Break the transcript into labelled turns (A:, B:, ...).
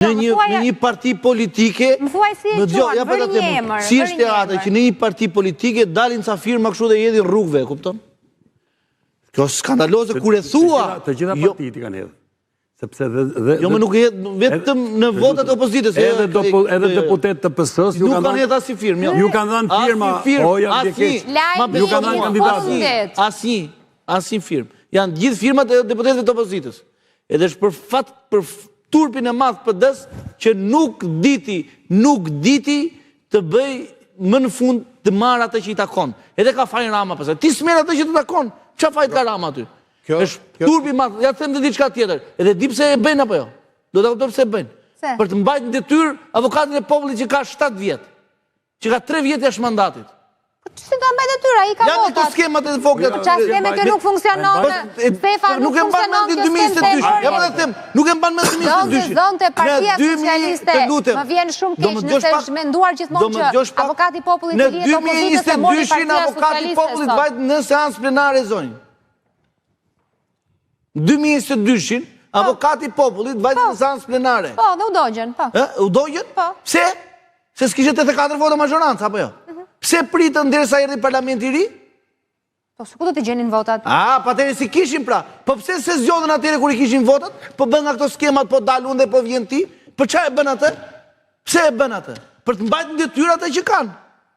A: Në një parti politike,
B: më thuaj si e quan, vëri një emër.
A: Si është e atë që në një parti politike dalin ca firma kështu dhe jedhin rrugëve, kupton? Kjo skandaloze kur e thua.
C: Të gjitha partitë i kanë hedhë. Sepse dhe...
A: Jo, më nuk e jetë vetëm në votat opozitës.
C: Edhe deputet të PS-s...
A: Nuk kanë jetë asi firmë.
C: Ju kanë dhënë firma... Ju kanë dhënë kandidatë.
A: Asi firmë. Janë gjithë firmat e deputetëve të opozitës. Edhe është për turpin e madh PD-s që nuk diti të bëj më në fund të marrë atë që i takon. Edhe ka fajin Rama përse. Ti s'merr atë që të takon, ç'a fajt ka Rama aty? Është turpi i madh, ja them të diçka tjetër. Edhe di pse e bëjnë apo jo? Do ta kuptoj pse e bëjnë. Për të mbajtur në detyrë avokatin e popullit që ka 7 vjet. Që ka 3 vjet jashtë mandatit.
B: Si do mbaj detyra, i ka votat.
A: Janë këto skemat e vogla.
B: Qa skeme kjo nuk funksionon, Stefan, nuk funksionon kjo skemë të
A: Ja më dhe them, nuk e mban me 2022.
B: Zonte Partia Socialiste, më vjen shumë keq nëse është menduar gjithmonë që avokati popullit të lihet opozitës e mori Partia
A: avokati popullit vajt në seancë plenare zonjë. 2022-shin, avokati popullit vajt në seancë plenare.
B: Po, dhe u dogjen, po.
A: U dogjen? Pse? Se s'kishe 84 vota mazhorancë, apo jo? Pse pritën derisa erdhi parlamenti i ri?
B: Po, s'ku do t'i gjenin votat?
A: Pa atëre si kishin pra. Po pse se zgjodhen atëre kur i kishin votat? Po bën nga këto skemat, po dalun dhe po vjen ti? Po qa e bën atë? Pse e bën atë? Për të mbajtur në detyrë atë që kanë.